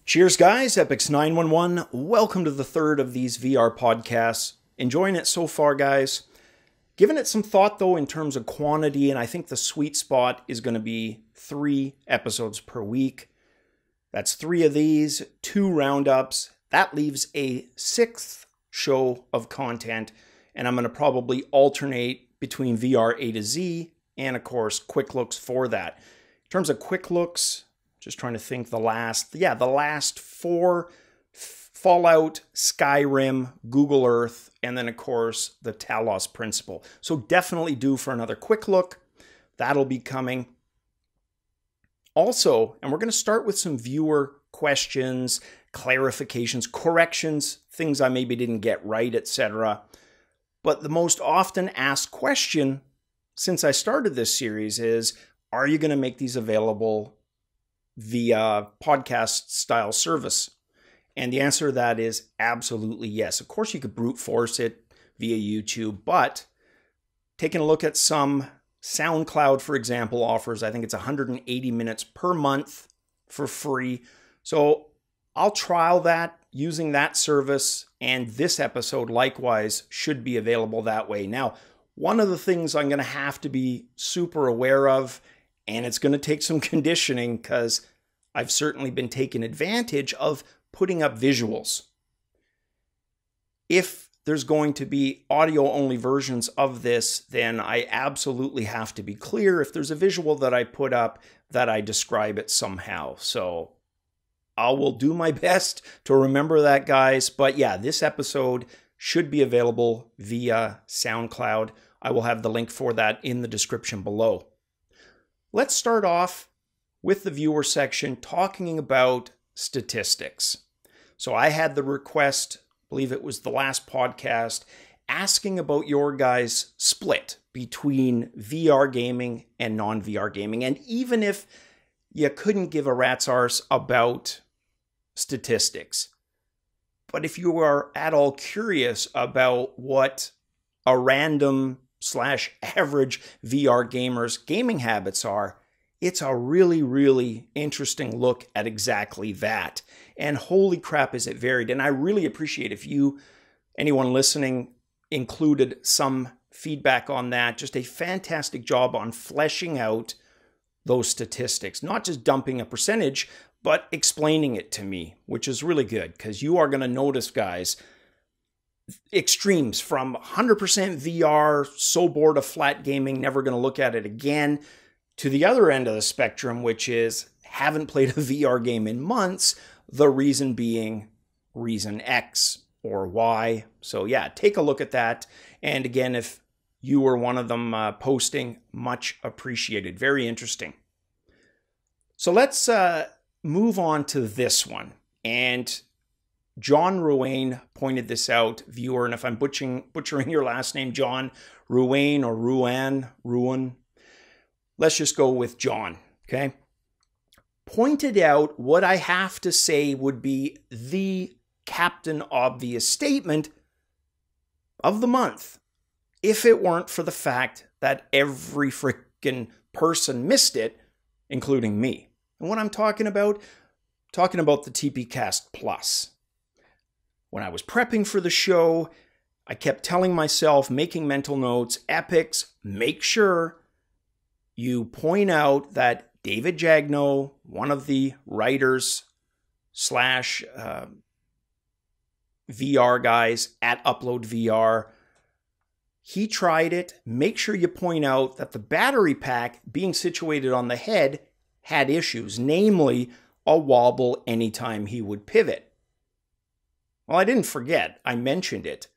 Cheers, guys. Epix911. Welcome to the third of these VR podcasts. Enjoying it so far, guys. Giving it some thought, though, in terms of quantity, and I think the sweet spot is going to be 3 episodes per week. That's 3 of these, 2 roundups. That leaves a 6th show of content, and I'm going to probably alternate between VR A to Z and, of course, quick looks for that. In terms of quick looks, just trying to think the last 4, Fallout, Skyrim, Google Earth, and then, of course, the Talos Principle. So definitely due for another quick look. That'll be coming. Also, and we're going to start with some viewer questions, clarifications, corrections, things I maybe didn't get right, etc. But the most often asked question since I started this series is, are you going to make these available via podcast style service? And the answer to that is absolutely yes. Of course, you could brute force it via YouTube, but taking a look at some, SoundCloud, for example, offers, I think it's 180 minutes per month for free. So I'll trial that using that service, and this episode likewise should be available that way. Now, one of the things I'm going to have to be super aware of, and it's going to take some conditioning because I've certainly been taking advantage of putting up visuals. If there's going to be audio-only versions of this, then I absolutely have to be clear if there's a visual that I put up that I describe it somehow. So I will do my best to remember that, guys. But yeah, this episode should be available via SoundCloud. I will have the link for that in the description below. Let's start off with the viewer section talking about statistics. So I had the request, I believe it was the last podcast, asking about your guys' split between VR gaming and non-VR gaming. And even if you couldn't give a rat's arse about statistics, but if you are at all curious about what a random / average VR gamer's gaming habits are, it's a really, really interesting look at exactly that. And holy crap, is it varied. And I really appreciate if anyone listening, included some feedback on that. Just a fantastic job on fleshing out those statistics. Not just dumping a percentage, but explaining it to me, which is really good. Because you are going to notice, guys, extremes from 100% VR, so bored of flat gaming, never going to look at it again, to the other end of the spectrum, which is haven't played a VR game in months, the reason being reason X or Y. So yeah, take a look at that. And again, if you were one of them posting, much appreciated. Very interesting. So let's move on to this one. And John Ruane pointed this out, viewer, and if I'm butchering your last name, John, Ruane or Ruan, let's just go with John, okay? Pointed out what I have to say would be the Captain Obvious statement of the month, if it weren't for the fact that every freaking person missed it, including me. And what I'm talking about the TPCAST Plus. When I was prepping for the show, I kept telling myself, making mental notes, Epix, make sure you point out that David Jagno, one of the writers / VR guys at Upload VR, he tried it. Make sure you point out that the battery pack being situated on the head had issues, namely a wobble anytime he would pivot. Well, I didn't forget. I mentioned it.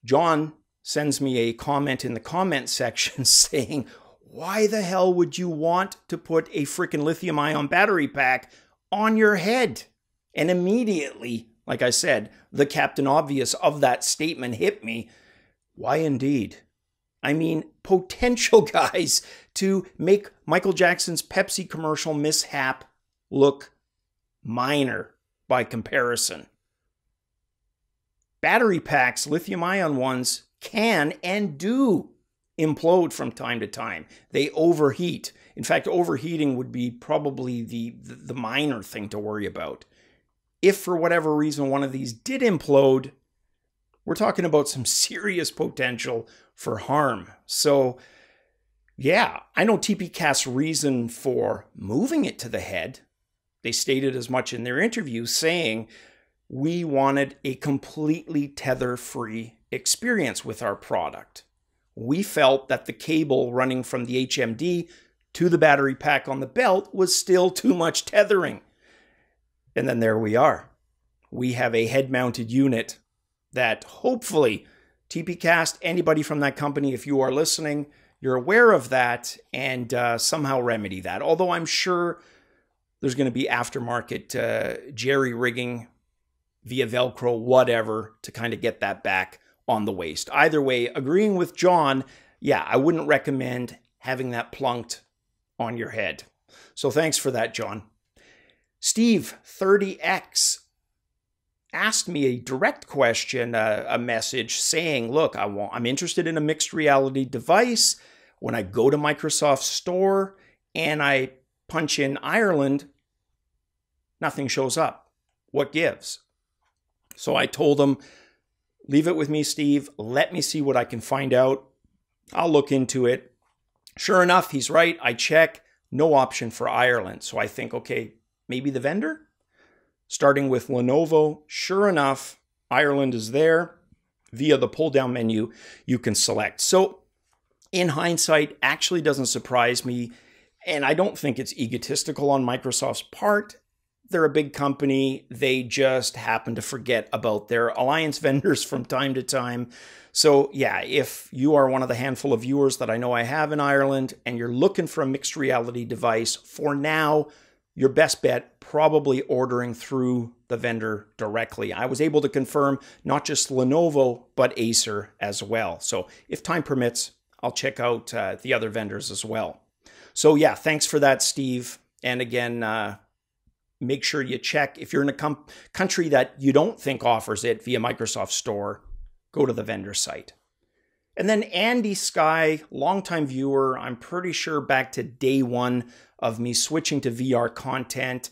John sends me a comment in the comment section saying, why the hell would you want to put a freaking lithium ion battery pack on your head? And immediately, like I said, the Captain Obvious of that statement hit me. Why indeed? I mean, potential, guys, to make Michael Jackson's Pepsi commercial mishap look minor by comparison. Battery packs, lithium ion ones, can and do implode from time to time. They overheat. In fact, overheating would be probably the minor thing to worry about. If for whatever reason one of these did implode, we're talking about some serious potential for harm. So yeah, I know TPCAST's reason for moving it to the head. They stated as much in their interview, saying we wanted a completely tether-free experience with our product. We felt that the cable running from the HMD to the battery pack on the belt was still too much tethering. And then there we are. We have a head-mounted unit that hopefully TPCAST, anybody from that company, if you are listening, you're aware of that and somehow remedy that. Although I'm sure there's going to be aftermarket jerry-rigging via Velcro, whatever, to kind of get that back on the waist. Either way, agreeing with John, yeah, I wouldn't recommend having that plunked on your head. So thanks for that, John. Steve, 30X, asked me a direct question, a message saying, look, I'm interested in a mixed reality device. When I go to Microsoft Store and I punch in Ireland, nothing shows up. What gives? So I told him, leave it with me, Steve. Let me see what I can find out. I'll look into it. Sure enough, he's right. I check, no option for Ireland. So I think, okay, maybe the vendor? Starting with Lenovo, sure enough, Ireland is there. Via the pull-down menu, you can select. So in hindsight, actually doesn't surprise me. And I don't think it's egotistical on Microsoft's part. They're a big company. They just happen to forget about their alliance vendors from time to time. So yeah, if you are one of the handful of viewers that I know I have in Ireland and you're looking for a mixed reality device, for now, your best bet, probably ordering through the vendor directly. I was able to confirm not just Lenovo, but Acer as well. So if time permits, I'll check out the other vendors as well. So yeah, thanks for that, Steve. And again, make sure you check. If you're in a country that you don't think offers it via Microsoft Store, go to the vendor site. And then Andy Sky, longtime viewer, I'm pretty sure back to day one of me switching to VR content.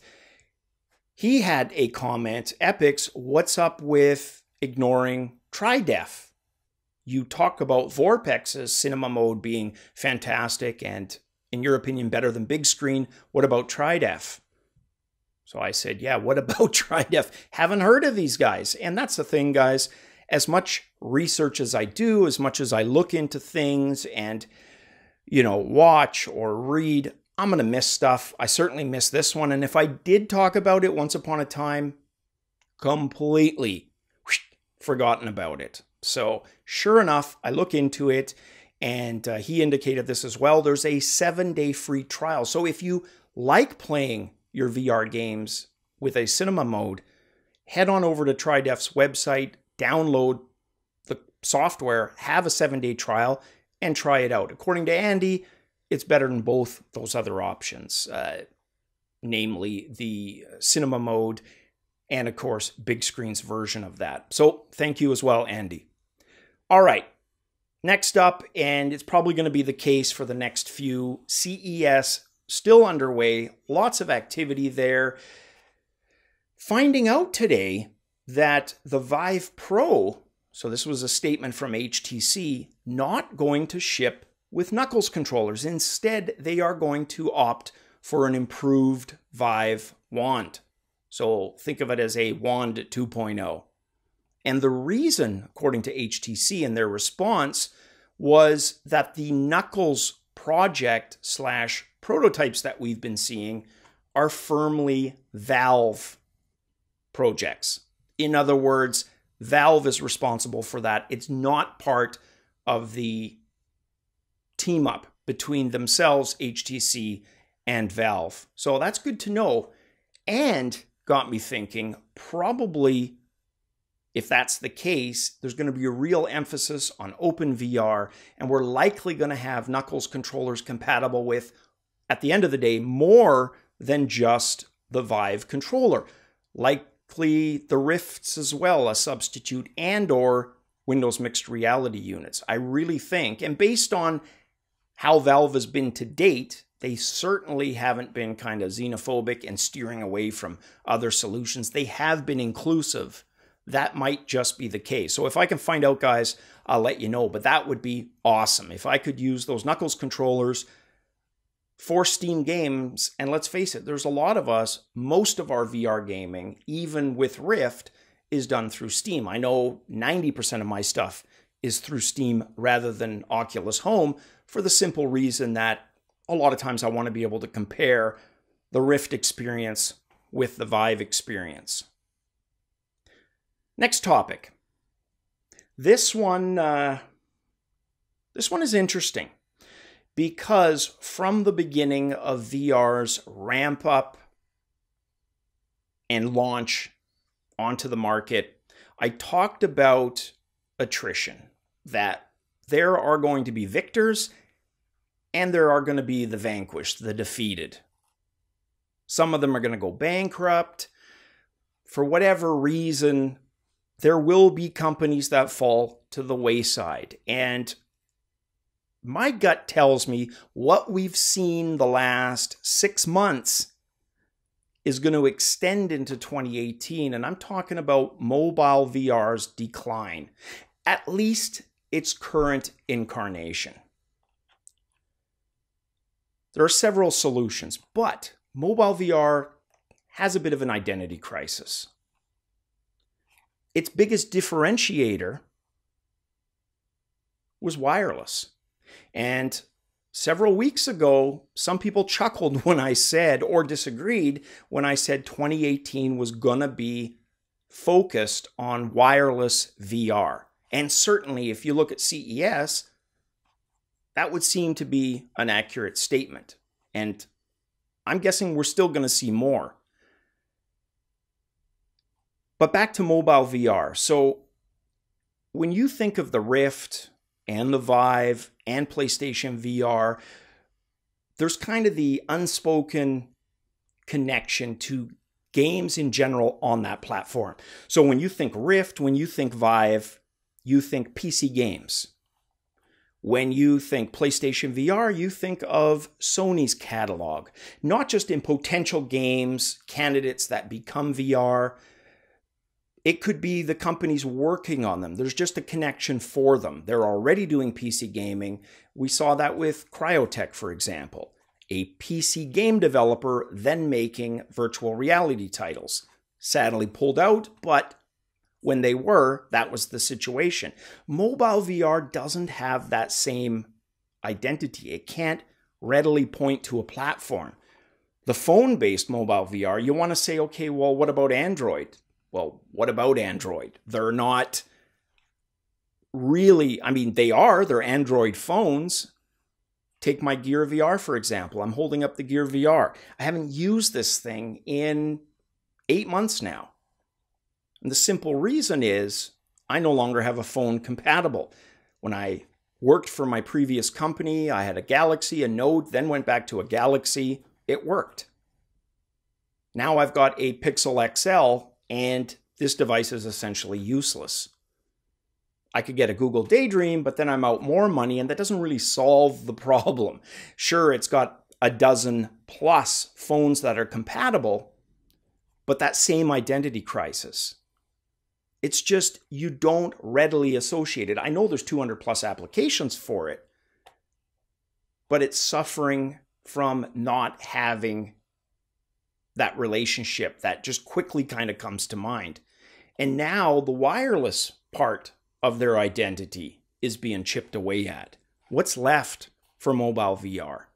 He had a comment, Epics, what's up with ignoring TriDef? You talk about Vorpex's cinema mode being fantastic and, in your opinion, better than big screen. What about TriDef? So I said, yeah, what about TriDef? Haven't heard of these guys. And that's the thing, guys. As much research as I do, as much as I look into things and, watch or read, I'm going to miss stuff. I certainly missed this one. And if I did talk about it once upon a time, completely forgotten about it. So sure enough, I look into it and he indicated this as well. There's a 7-day free trial. So if you like playing your VR games with a cinema mode, head on over to TriDef's website, download the software, have a 7-day trial, and try it out. According to Andy, it's better than both those other options, namely the cinema mode and, of course, big screen's version of that. So thank you as well, Andy. All right, next up, and it's probably going to be the case for the next few, CES still underway, lots of activity there. Finding out today that the Vive Pro, so this was a statement from HTC, not going to ship with Knuckles controllers. Instead, they are going to opt for an improved Vive wand. So think of it as a wand 2.0. And the reason, according to HTC in their response, was that the Knuckles project / prototypes that we've been seeing are firmly Valve projects. In other words, Valve is responsible for that. It's not part of the team up between themselves, HTC, and Valve. So that's good to know. And got me thinking, probably, if that's the case, there's going to be a real emphasis on OpenVR, and we're likely going to have Knuckles controllers compatible with, at the end of the day, more than just the Vive controller. Likely the Rifts as well, a substitute, and or Windows mixed reality units. I really think, and based on how Valve has been to date, they certainly haven't been kind of xenophobic and steering away from other solutions. They have been inclusive. That might just be the case. So if I can find out, guys, I'll let you know. But that would be awesome if I could use those Knuckles controllers for Steam games. And let's face it, there's a lot of us, most of our VR gaming, even with Rift, is done through Steam. I know 90% of my stuff is through Steam rather than Oculus Home, for the simple reason that a lot of times I want to be able to compare the Rift experience with the Vive experience. Next topic. This one is interesting because from the beginning of VR's ramp up and launch onto the market, I talked about attrition, that there are going to be victors and there are going to be the vanquished, the defeated. Some of them are going to go bankrupt. For whatever reason, there will be companies that fall to the wayside. And my gut tells me what we've seen the last 6 months is going to extend into 2018. And I'm talking about mobile VR's decline, at least its current incarnation. There are several solutions, but mobile VR has a bit of an identity crisis. Its biggest differentiator was wireless. And several weeks ago, some people chuckled when I said, or disagreed, when I said 2018 was gonna be focused on wireless VR. And certainly, if you look at CES, that would seem to be an accurate statement. And I'm guessing we're still going to see more. But back to mobile VR. So when you think of the Rift and the Vive and PlayStation VR, there's kind of the unspoken connection to games in general on that platform. So when you think Rift, when you think Vive, you think PC games. When you think PlayStation VR, you think of Sony's catalog, not just in potential games, candidates that become VR. It could be the companies working on them. There's just a connection for them. They're already doing PC gaming. We saw that with Cryotech, for example, a PC game developer then making virtual reality titles. Sadly pulled out, but when they were, that was the situation. Mobile VR doesn't have that same identity. It can't readily point to a platform. The phone-based mobile VR, you want to say, okay, well, what about Android? Well, what about Android? They're not really, I mean, they're Android phones. Take my Gear VR, for example. I'm holding up the Gear VR. I haven't used this thing in 8 months now. And the simple reason is I no longer have a phone compatible. When I worked for my previous company, I had a Galaxy, a Note, then went back to a Galaxy. It worked. Now I've got a Pixel XL, and this device is essentially useless. I could get a Google Daydream, but then I'm out more money, and that doesn't really solve the problem. Sure, it's got a dozen plus phones that are compatible, but that same identity crisis. It's just, you don't readily associate it. I know there's 200 plus applications for it, but it's suffering from not having that relationship that just quickly kind of comes to mind. And now the wireless part of their identity is being chipped away at. What's left for mobile VR?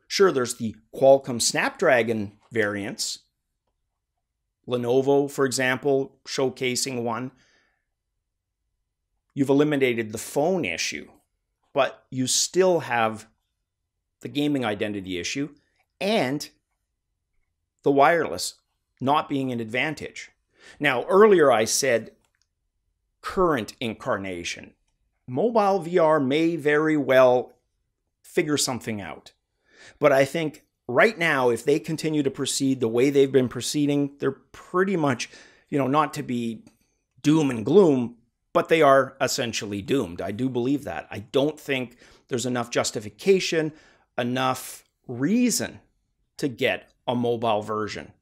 Sure, there's the Qualcomm Snapdragon variants. Lenovo, for example, showcasing one. You've eliminated the phone issue, but you still have the gaming identity issue and the wireless not being an advantage. Now, earlier I said current incarnation. Mobile VR may very well figure something out. But I think right now, if they continue to proceed the way they've been proceeding, they're pretty much, not to be doom and gloom, but they are essentially doomed. I do believe that. I don't think there's enough justification, enough reason to get a mobile version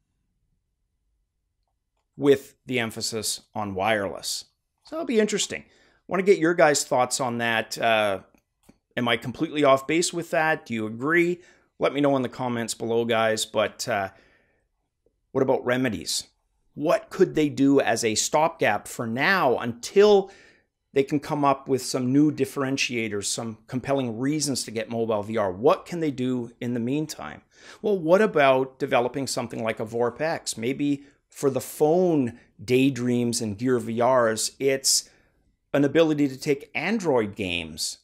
with the emphasis on wireless. So it'll be interesting. I want to get your guys' thoughts on that. Am I completely off base with that? Do you agree? Let me know in the comments below, guys. But what about remedies? What could they do as a stopgap for now until they can come up with some new differentiators, some compelling reasons to get mobile VR? What can they do in the meantime? Well, what about developing something like a VorpX? Maybe for the phone daydreams and Gear VRs, it's an ability to take Android games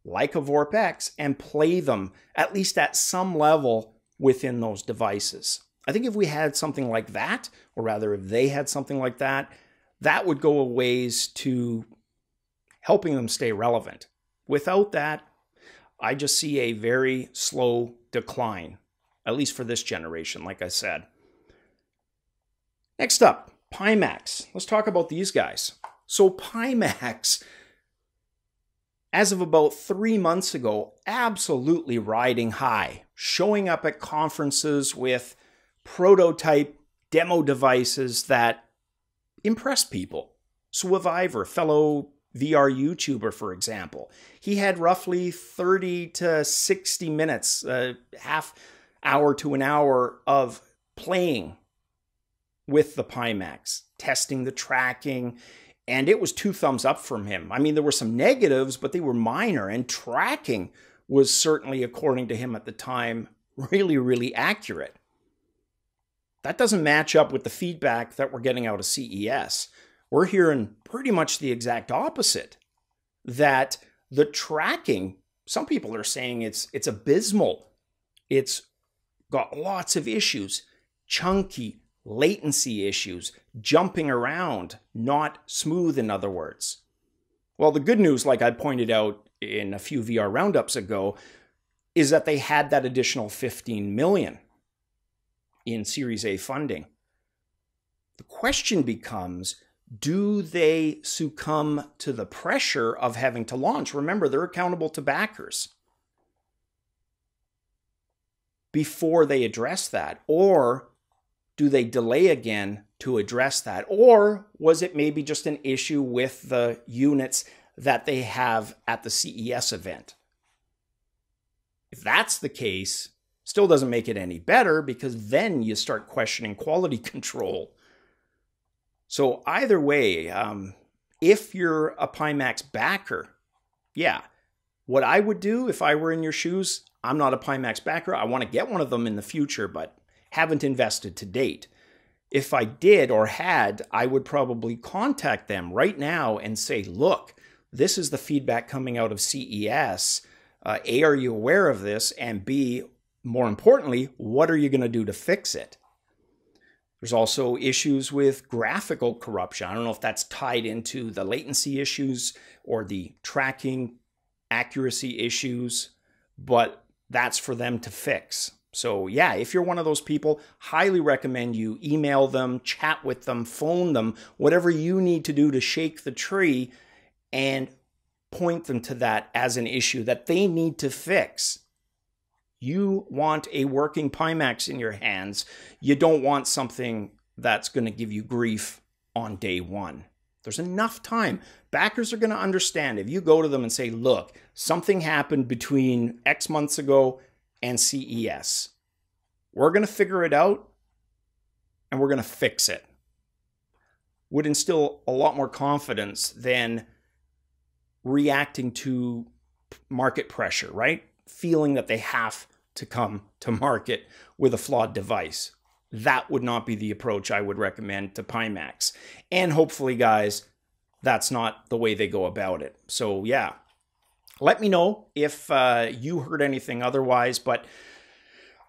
like a VorpX and play them at least at some level within those devices. I think if we had something like that, or rather if they had something like that, that would go a ways to helping them stay relevant. Without that, I just see a very slow decline, at least for this generation, like I said. Next up, Pimax. Let's talk about these guys. So Pimax, as of about 3 months ago, absolutely riding high, showing up at conferences with prototype demo devices that impress people. Survivor, fellow VR YouTuber, for example, he had roughly 30 to 60 minutes, half hour to an hour of playing with the Pimax, testing the tracking, and it was 2 thumbs up from him. I mean, there were some negatives, but they were minor, and tracking was certainly, according to him at the time, really, really accurate. That doesn't match up with the feedback that we're getting out of CES. We're hearing pretty much the exact opposite, that the tracking, some people are saying it's abysmal. It's got lots of issues, chunky, latency issues, jumping around, not smooth, in other words. Well, the good news, like I pointed out in a few VR roundups ago, is that they had that additional $15 million in Series A funding. The question becomes, do they succumb to the pressure of having to launch? Remember, they're accountable to backers before they address that. Or do they delay again to address that? Or was it maybe just an issue with the units that they have at the CES event? If that's the case, still doesn't make it any better, because then you start questioning quality control. So either way, if you're a Pimax backer, yeah, what I would do if I were in your shoes, I'm not a Pimax backer. I want to get one of them in the future, but haven't invested to date. If I did or had, I would probably contact them right now and say, look, this is the feedback coming out of CES. A, are you aware of this? And B, more importantly, what are you going to do to fix it? There's also issues with graphical corruption. I don't know if that's tied into the latency issues or the tracking accuracy issues, but that's for them to fix. So yeah, if you're one of those people, highly recommend you email them, chat with them, phone them, whatever you need to do to shake the tree and point them to that as an issue that they need to fix. You want a working Pimax in your hands. You don't want something that's going to give you grief on day one. There's enough time. Backers are going to understand if you go to them and say, look, something happened between X months ago and CES. We're going to figure it out and we're going to fix it. Would instill a lot more confidence than reacting to market pressure, right? Feeling that they have to come to market with a flawed device. That would not be the approach I would recommend to Pimax. And hopefully, guys, that's not the way they go about it. So yeah, let me know if you heard anything otherwise, but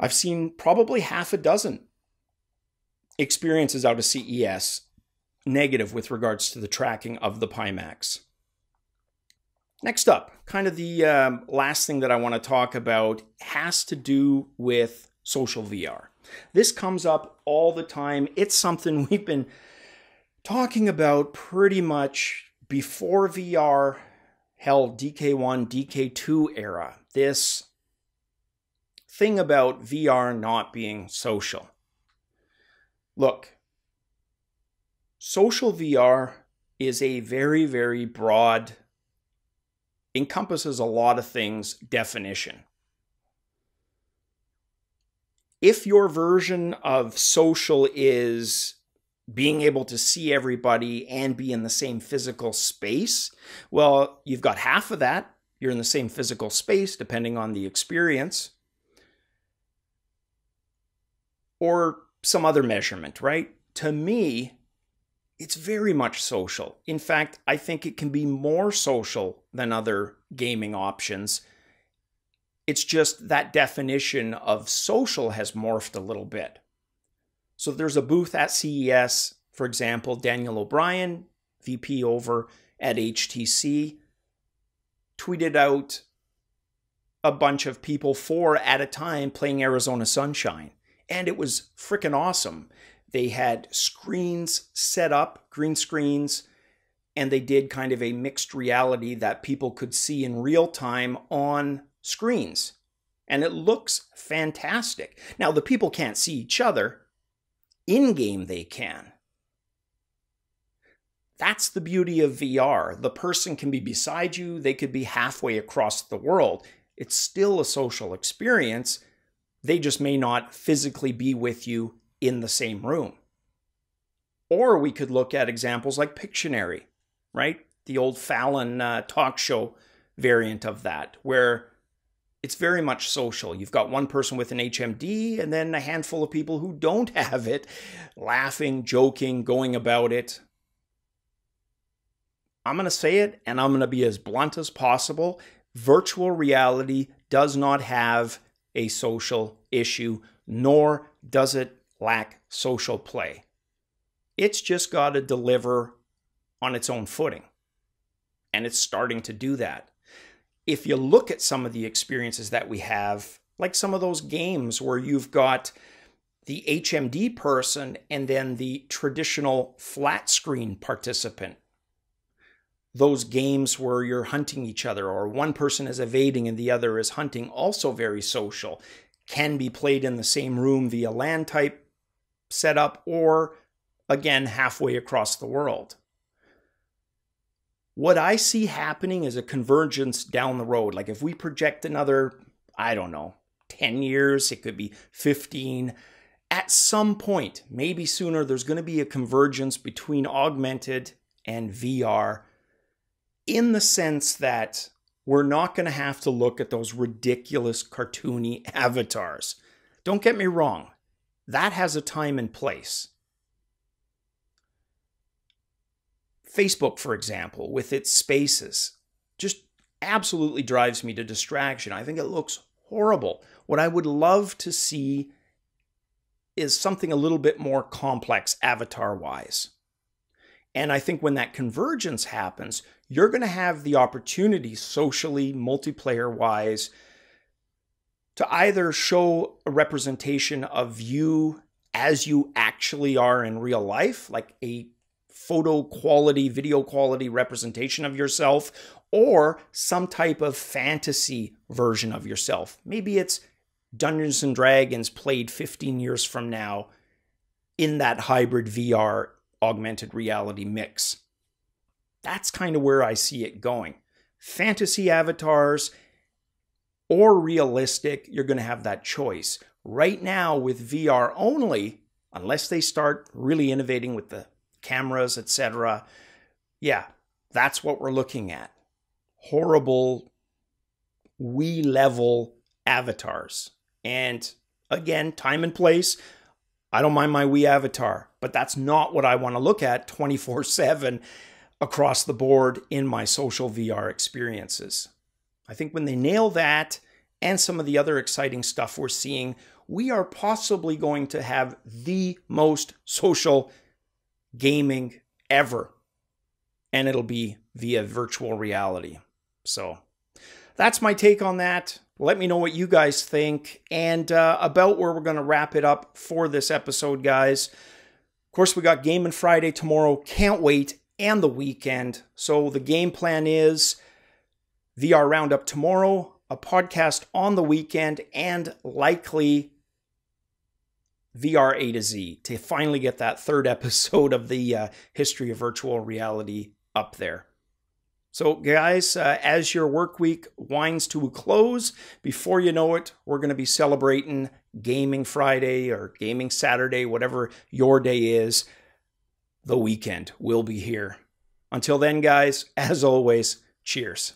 I've seen probably half a dozen experiences out of CES negative with regards to the tracking of the Pimax. Next up, kind of the last thing that I want to talk about has to do with social VR. This comes up all the time. It's something we've been talking about pretty much before VR, hell, DK1, DK2 era. This thing about VR not being social. Look, social VR is a very, very broad, encompasses a lot of things definition. If your version of social is being able to see everybody and be in the same physical space, well, you've got half of that. You're in the same physical space, depending on the experience. Or some other measurement, right? To me, it's very much social. In fact, I think it can be more social than other gaming options. It's just that definition of social has morphed a little bit. So there's a booth at CES, for example, Daniel O'Brien, VP over at HTC, tweeted out a bunch of people 4 at a time playing Arizona Sunshine. And it was freaking awesome. They had screens set up, green screens, and they did kind of a mixed reality that people could see in real time on screens. And it looks fantastic. Now, the people can't see each other. In-game, they can. That's the beauty of VR. The person can be beside you. They could be halfway across the world. It's still a social experience. They just may not physically be with you in the same room. Or we could look at examples like Pictionary, right? The old Fallon talk show variant of that, where it's very much social. You've got one person with an HMD and then a handful of people who don't have it, laughing, joking, going about it. I'm going to say it, and I'm going to be as blunt as possible. Virtual reality does not have a social issue, nor does it lack social play. It's just got to deliver on its own footing. And it's starting to do that. If you look at some of the experiences that we have, like some of those games where you've got the HMD person and then the traditional flat screen participant, those games where you're hunting each other or one person is evading and the other is hunting, also very social, can be played in the same room via LAN type setup or, again, halfway across the world. What I see happening is a convergence down the road. Like if we project another, 10 years, it could be 15. At some point, maybe sooner, there's going to be a convergence between augmented and VR in the sense that we're not going to have to look at those ridiculous cartoony avatars. Don't get me wrong. That has a time and place. Facebook, for example, with its spaces, just absolutely drives me to distraction. I think it looks horrible. What I would love to see is something a little bit more complex avatar-wise. And I think when that convergence happens, you're going to have the opportunity socially, multiplayer-wise, to either show a representation of you as you actually are in real life, like a photo quality, video quality representation of yourself, or some type of fantasy version of yourself. Maybe it's Dungeons and Dragons played 15 years from now in that hybrid VR augmented reality mix. That's kind of where I see it going. Fantasy avatars or realistic, you're going to have that choice. Right now with VR only, unless they start really innovating with the cameras, etc. Yeah, that's what we're looking at. Horrible Wii level avatars. And again, time and place. I don't mind my Wii avatar, but that's not what I want to look at 24/7 across the board in my social VR experiences. I think when they nail that and some of the other exciting stuff we're seeing, we are possibly going to have the most social gaming ever. And it'll be via virtual reality. So that's my take on that. Let me know what you guys think and about where we're going to wrap it up for this episode, guys. Of course, we got Gaming Friday tomorrow. Can't wait. And the weekend. So the game plan is VR Roundup tomorrow, a podcast on the weekend, and likely VR A to Z to finally get that third episode of the history of virtual reality up there. So guys, as your work week winds to a close, before you know it, we're going to be celebrating Gaming Friday or Gaming Saturday, whatever your day is. The weekend will be here. Until then, guys, as always, cheers.